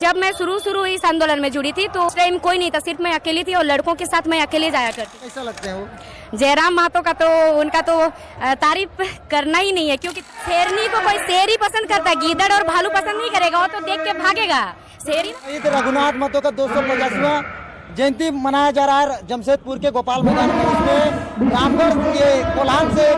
जब मैं शुरू इस आंदोलन में जुड़ी थी तो उस टाइम कोई नहीं था, सिर्फ मैं अकेली थी और लड़कों के साथ मैं अकेले जाया करती। कैसा लगते हैं वो? जयराम महतो का तो उनका तो तारीफ करना ही नहीं है, क्योंकि शेरनी को कोई शेर ही पसंद करता है, गीदड़ और भालू पसंद नहीं करेगा, वो तो देख के भागेगा। शेर शहीद रघुनाथ महतो का 250वां जयंती मनाया जा रहा है जमशेदपुर के गोपाल मैदान में। इसमें रामगढ़ के कोल्हान से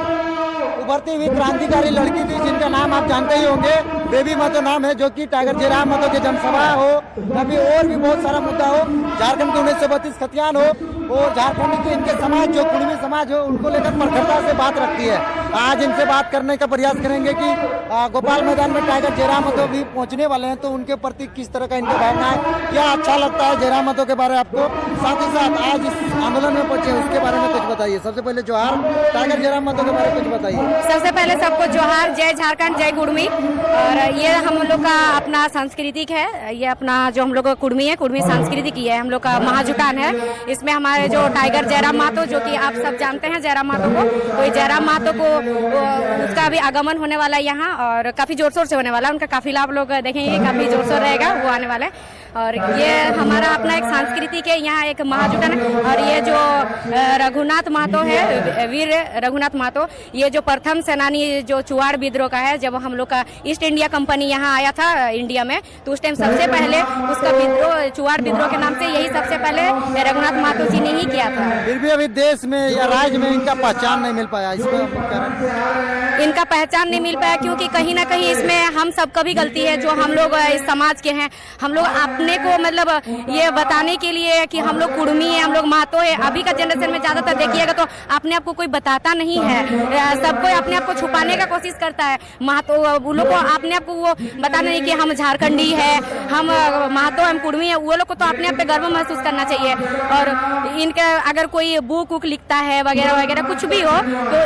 उभरती हुई क्रांतिकारी लड़की थी जिनका नाम आप जानते ही होंगे, बेबी महतो नाम है, जो कि टाइगर जयराम महतो के जनसभा हो, कभी और भी बहुत सारा मुद्दा हो, झारखंड के 1932 खतियान हो और झारखंड के इनके समाज जो कुर्मी समाज हो उनको लेकर प्रखरता से बात रखती है। आज इनसे बात करने का प्रयास करेंगे कि गोपाल मैदान में टाइगर जयराम महतो भी पहुंचने वाले हैं, तो उनके प्रति किस तरह का इनकी भावना है, क्या अच्छा लगता है जयराम महतो के बारे में आपको, साथ ही साथ आज इस आंदोलन में पहुंचे उसके बारे में कुछ बताइए। सबसे पहले जोहार, टाइगर जयराम महतो के बारे में कुछ बताइए। सबसे पहले सबको जोहार, जय झारखंड, जय कुर्मी। और ये हम लोग का अपना सांस्कृतिक है, ये अपना जो हम लोग का कुर्मी है, कुर्मी सांस्कृतिक ही है, हम लोग का महाजुटान है। इसमें हमारे जो टाइगर जयराम महतो, जो कि आप सब जानते हैं जयराम महतो को, तो जयराम महतो को उसका भी आगमन होने वाला है यहाँ और काफी जोर शोर से होने वाला है। उनका काफिला आप लोग देखेंगे, काफी जोर शोर रहेगा, वो आने वाला है। और ये हमारा अपना एक सांस्कृतिक है, यहाँ एक महाजुटान है। और ये जो रघुनाथ महतो है, वीर रघुनाथ महतो, ये जो प्रथम सेनानी जो चुवाड़ विद्रोह का है, जब हम लोग का ईस्ट इंडिया कंपनी यहाँ आया था इंडिया में, तो उस टाइम सबसे पहले उसका विद्रोह चुवाड़ विद्रोह के नाम से यही सबसे पहले रघुनाथ महतो जी ने ही किया था। फिर भी अभी देश में या राज्य में इनका पहचान नहीं मिल पाया, इसमें इनका पहचान नहीं मिल पाया क्योंकि कहीं ना कहीं इसमें हम सबका भी गलती है, जो हम लोग इस समाज के हैं। हम लोग अपने को मतलब ये बताने के लिए कि हम लोग कुर्मी है, हम लोग महतो है, अभी का जनरेशन में ज्यादातर देखिएगा तो अपने आप को कोई बताता नहीं है, सबको अपने आप को छुपाने का कोशिश करता है। महतो वो लोग को अपने आप को वो बताना नहीं कि हम झारखंडी है, हम महतो, हम कुर्मी है, वो लोग को तो अपने आप पे गर्व महसूस करना चाहिए। और इनका अगर कोई बुक उक लिखता है वगैरह वगैरह कुछ भी हो तो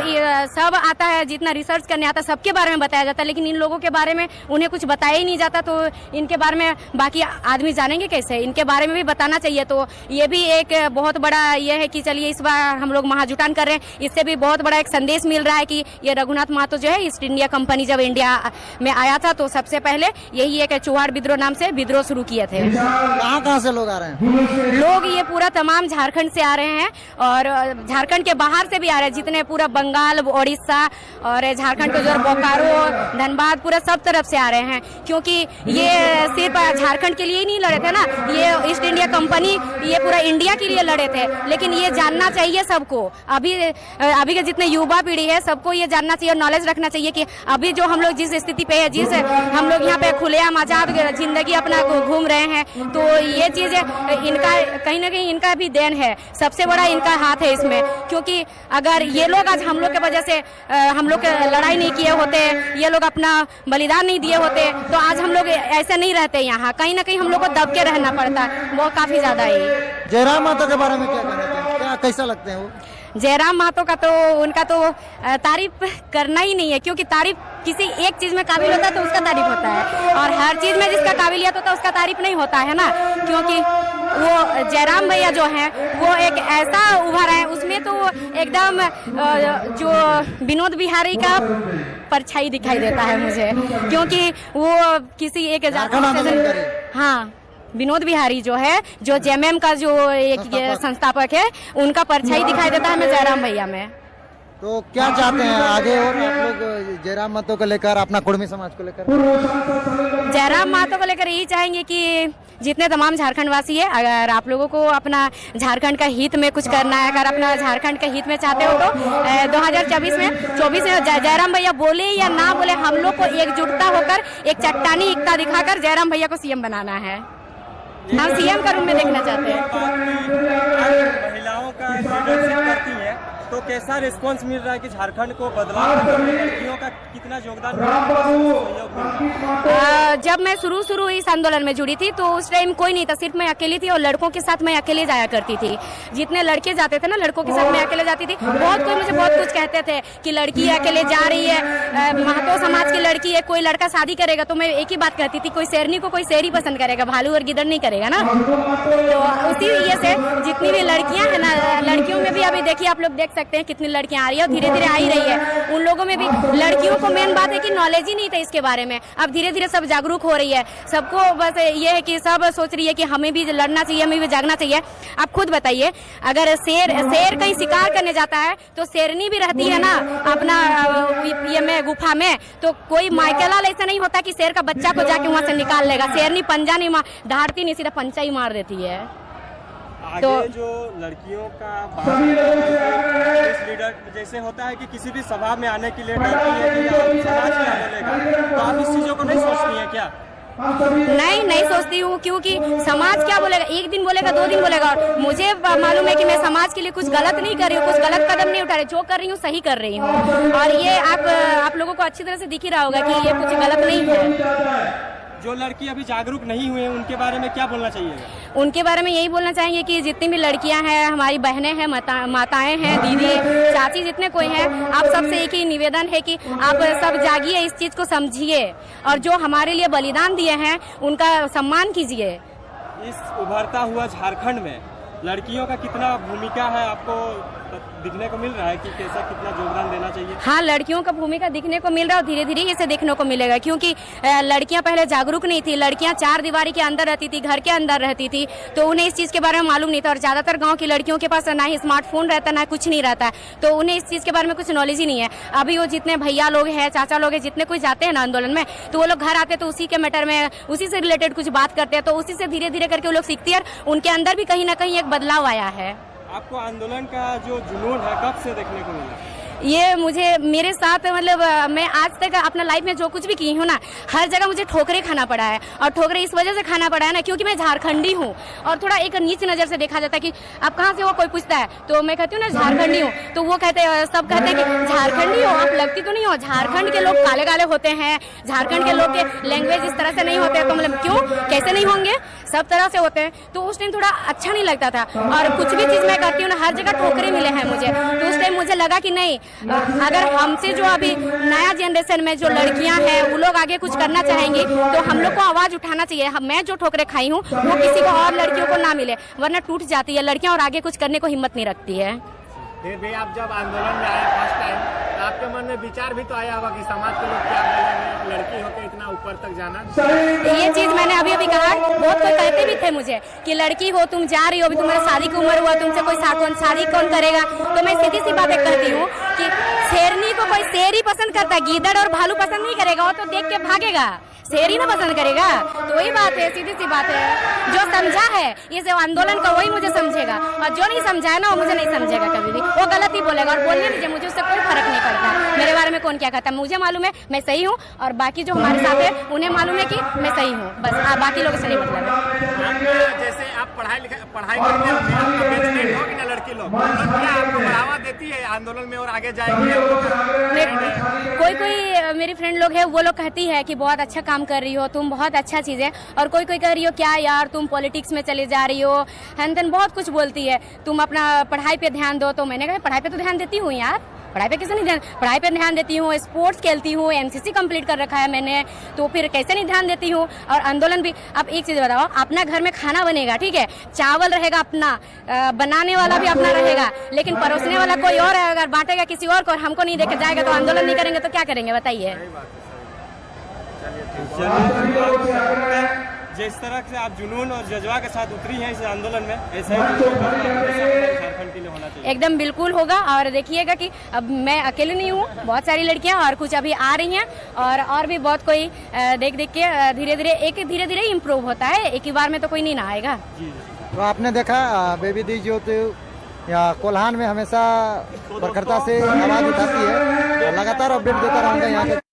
सब आता है, जितना रिसर्च करने आता है सबके बारे में बताया जाता है, लेकिन इन लोगों के बारे में उन्हें कुछ बताया ही नहीं जाता, तो इनके बारे में बाकी आदमी जानेंगे कैसे? इनके बारे में भी बताना चाहिए। तो ये भी एक बहुत बड़ा ये है कि चलिए इस बार हम लोग महाजुटान कर रहे हैं, इससे भी बहुत बड़ा एक संदेश मिल रहा है कि ये रघुनाथ महतो जो है ईस्ट इंडिया कंपनी जब इंडिया में आया था तो सबसे पहले यही एक चुवाड़ विद्रोह नाम से विद्रोह शुरू किए थे। कहाँ से लोग आ रहे हैं? लोग ये पूरा तमाम झारखंड से आ रहे हैं और झारखंड के बाहर से भी आ रहे हैं, जितने पूरा बंगाल, उड़ीसा और झारखंड के जो बोकारो, धनबाद, पूरा सब तरफ से आ रहे हैं, क्योंकि ये सिर्फ झारखंड के लिए ही नहीं लड़े थे ना, ये ईस्ट इंडिया कंपनी ये पूरा इंडिया के लिए लड़े थे। लेकिन ये जानना चाहिए सबको, अभी के जितने युवा पीढ़ी है सबको ये जानना चाहिए और नॉलेज रखना चाहिए कि अभी जो हम लोग जिस स्थिति पे है, जिस हम लोग यहाँ पे खुलेआम आजाद जिंदगी अपना घूम रहे हैं, तो ये चीज इनका कहीं ना कहीं इनका भी देन है, सबसे बड़ा इनका हाथ है इसमें। क्योंकि अगर ये लोग आज हम लोग के वजह से हम लोग लड़ाई नहीं किए होते, ये लोग अपना बलिदान नहीं दिए होते, तो आज हम लोग ऐसे नहीं रहते यहाँ, कहीं ना कहीं हम लोग को दब के रहना पड़ता है, वो काफी ज्यादा है। जयराम महतो के बारे में क्या कहना चाहते हैं, क्या कैसा लगते हैं वो? जयराम महतो का तो उनका तो तारीफ करना ही नहीं है, क्योंकि तारीफ किसी एक चीज में काबिल होता है तो उसका तारीफ होता है, और हर चीज में जिसका काबिलियत होता है उसका तारीफ नहीं होता है ना। क्योंकि वो जयराम भैया जो हैं वो एक ऐसा उभर है, उसमें तो एकदम जो विनोद बिहारी का परछाई दिखाई देता है मुझे, क्योंकि वो किसी एक हाँ विनोद बिहारी जो है, जो जेएमएम का जो एक संस्थापक है, उनका परछाई दिखाई देता है हमें जयराम भैया में। तो क्या चाहते हैं आगे और आप लोग जयराम महतो को लेकर, अपना कुर्मी समाज को लेकर? जयराम महतो को लेकर यही चाहेंगे कि जितने तमाम झारखंड वासी है, अगर आप लोगों को अपना झारखंड का हित में कुछ करना है, अगर अपना झारखंड के हित में चाहते हो तो 2024 में जयराम भैया बोले या ना बोले, हम लोग को एकजुटता होकर एक चट्टानी एकता दिखाकर जयराम भैया को सीएम बनाना है। हम सीएम का रूप में देखना चाहते हैं। महिलाओं का लीडरशिप करती है तो कैसा रिस्पांस मिल रहा है कि झारखंड को बदलाव लड़कियों का कितना योगदान? जब मैं शुरू इस आंदोलन में जुड़ी थी तो उस टाइम कोई नहीं था, सिर्फ मैं अकेली थी और लड़कों के साथ मैं अकेले जाया करती थी। जितने लड़के जाते थे ना, लड़कों के साथ मैं अकेले जाती थी। बहुत कोई मुझे बहुत कुछ कहते थे कि लड़की अकेले जा रही है, महतो समाज की लड़की है, कोई लड़का शादी करेगा तो मैं एक ही बात कहती थी, कोई शेरनी को कोई शेर ही पसंद करेगा, भालू और गिदड़ नहीं करेगा ना। तो उसी वजह से जितनी भी लड़कियां है ना, लड़कियों में भी अभी देखिए आप लोग देख सकते सकते हैं कितनी लड़कियां आ रही है और धीरे धीरे आ ही रही है। उन लोगों में भी लड़कियों को मेन बात है कि नॉलेज ही नहीं था इसके बारे में, अब धीरे धीरे सब जागरूक हो रही है। सबको बस ये है कि सब सोच रही है कि हमें भी लड़ना चाहिए, हमें भी जागना चाहिए। आप खुद बताइए, अगर शेर कहीं शिकार करने जाता है तो शेरनी भी रहती है ना अपना ये में गुफा में, तो कोई माइकेलाल ऐसा नहीं होता कि शेर का बच्चा को जाके वहां से निकाल लेगा। शेरनी पंजा नहीं ढाड़ती नहीं, सीधा पंचा ही मार देती है। आगे तो जो लड़कियों का इस लीडर जैसे होता है कि किसी भी सभा में आने के लिए डरती है कि समाज क्या बोलेगा, तो आप इस चीजों को नहीं सोचती है क्या? नहीं सोचती हूँ, क्योंकि समाज क्या बोलेगा, एक दिन बोलेगा, 2 दिन बोलेगा। और मुझे मालूम है कि मैं समाज के लिए कुछ गलत नहीं कर रही हूँ, कुछ गलत कदम नहीं उठा रही, जो कर रही हूँ सही कर रही हूँ। और ये आप लोगों को अच्छी तरह से दिख ही रहा होगा कि ये कुछ गलत नहीं है। जो लड़की अभी जागरूक नहीं हुए उनके बारे में क्या बोलना चाहिए? उनके बारे में यही बोलना चाहेंगे कि जितनी भी लड़कियां हैं, हमारी बहनें हैं, माताएं हैं, दीदी चाची जितने कोई हैं, आप सबसे एक ही निवेदन है कि आप सब जागिए, इस चीज को समझिए और जो हमारे लिए बलिदान दिए हैं उनका सम्मान कीजिए। इस उभरता हुआ झारखंड में लड़कियों का कितना भूमिका है आपको दिखने को मिल रहा है कि कैसा कितना योगदान देना चाहिए? हाँ, लड़कियों का भूमिका दिखने को मिल रहा है और धीरे धीरे इसे देखने को मिलेगा, क्योंकि लड़कियां पहले जागरूक नहीं थी। लड़कियां 4 दीवारी के अंदर रहती थी, घर के अंदर रहती थी, तो उन्हें इस चीज के बारे में मालूम नहीं था। और ज्यादातर गांव की लड़कियों के पास ना ही स्मार्टफोन रहता, ना कुछ नहीं रहता, तो उन्हें इस चीज के बारे में कुछ नॉलेज ही नहीं है। अभी वो जितने भैया लोग हैं, चाचा लोग हैं, जितने कोई जाते हैं ना आंदोलन में, तो वो लोग घर आते तो उसी के मैटर में, उसी से रिलेटेड कुछ बात करते हैं, तो उसी से धीरे धीरे करके वो लोग सीखती है और उनके अंदर भी कहीं ना कहीं एक बदलाव आया है। आपको आंदोलन का जो जुनून है कब से देखने को मिला? ये मुझे मेरे साथ मतलब मैं आज तक अपना लाइफ में जो कुछ भी की हूँ ना, हर जगह मुझे ठोकरें खाना पड़ा है। और ठोकरें इस वजह से खाना पड़ा है ना, क्योंकि मैं झारखंडी हूँ और थोड़ा एक नीच नज़र से देखा जाता है कि आप कहाँ से हो, कोई पूछता है तो मैं कहती हूँ ना झारखंडी हूँ, तो वो सब कहते हैं कि झारखंडी हो, आप लगती तो नहीं हो। झारखंड के लोग काले काले होते हैं, झारखंड के लोग के लैंग्वेज इस तरह से नहीं होते, तो मतलब क्यों, कैसे नहीं होंगे, सब तरह से होते हैं। तो उस टाइम थोड़ा अच्छा नहीं लगता था। और कुछ भी चीज़ मैं करती हूँ ना, हर जगह ठोकरें मिले हैं मुझे, तो उस टाइम मुझे लगा कि नहीं, अगर हमसे जो अभी नया जनरेशन में जो लड़कियां हैं वो लोग आगे कुछ करना चाहेंगी तो हम लोग को आवाज उठाना चाहिए। मैं जो ठोकरें खाई हूँ वो किसी को और लड़कियों को ना मिले, वरना टूट जाती है लड़कियां और आगे कुछ करने को हिम्मत नहीं रखती है। फिर भी आप जब आंदोलन में आए फर्स्ट टाइम, तो आपके मन में विचार भी तो आया होगा कि समाज के लोग क्या बोलेंगे, लड़की होकर इतना ऊपर तक जाना। ये चीज मैंने अभी अभी कहा, बहुत कोई कहते भी थे मुझे कि लड़की हो, तुम जा रही हो, अभी तुम्हारी शादी की उम्र हुआ, तुमसे कोई शादी कौन करेगा। तो मैं सीधी सी बातें कहती हूँ कि शेरनी को कोई शेर ही पसंद करता है, गीदड़ और भालू पसंद नहीं करेगा, वो तो देख के भागेगा, शेर ही ना पसंद करेगा। तो वही बात है, सीधी सी बात है। जो समझा है इस आंदोलन का वही मुझे समझेगा, और जो नहीं समझा है ना वो मुझे नहीं समझेगा कभी भी, वो गलत ही बोलेगा। और बोलने दीजिए, मुझे उससे कोई फर्क नहीं पड़ता मेरे बारे में कौन क्या कहता है। मुझे मालूम है मैं सही हूँ और बाकी जो हमारे साथ है उन्हें मालूम है कि मैं सही हूँ, बस बाकी लोगों से नहीं मतलब है। जैसे आप पढ़ाई करते हो ना लड़की लोग, तो क्या आपको बढ़ावा देती है आंदोलन में और आगे जाएगी? कोई मेरी फ्रेंड लोग है, वो लोग कहती है कि बहुत अच्छा काम कर रही हो तुम, बहुत अच्छा चीज है। और कोई कह रही हो क्या यार तुम पॉलिटिक्स में चले जा रही हो, हैन बहुत कुछ बोलती है, तुम अपना पढ़ाई पे ध्यान दो। तो मैंने कहा पढ़ाई पे तो ध्यान देती हूँ यार, पढ़ाई पे कैसे नहीं ध्यान, पढ़ाई पे ध्यान देती हूँ, स्पोर्ट्स खेलती हूँ, एनसीसी कंप्लीट कर रखा है मैंने, तो फिर कैसे नहीं ध्यान देती हूँ। और आंदोलन भी, आप एक चीज बताओ, अपना घर में खाना बनेगा, ठीक है, चावल रहेगा अपना, बनाने वाला भी अपना रहेगा, लेकिन परोसने वाला कोई और है, अगर बांटेगा किसी और को, हमको नहीं देकर जाएगा, तो आंदोलन नहीं करेंगे तो क्या करेंगे बताइए। जिस तरह से आप जुनून और जज्बा के साथ उतरी हैं इस आंदोलन में, ऐसा ही झारखंड के लिए होना चाहिए। एकदम बिल्कुल होगा। और देखिएगा कि अब मैं अकेले नहीं हूँ, बहुत सारी लड़कियां और कुछ अभी आ रही हैं, और भी बहुत कोई देख के धीरे धीरे इम्प्रूव होता है, एक ही बार में तो कोई नहीं ना आएगा। तो आपने देखा बेबी दी जो या कोल्हान में हमेशा प्रखरता से आवाज उठाती है, लगातार अपडेट देता रहूँगा यहाँ के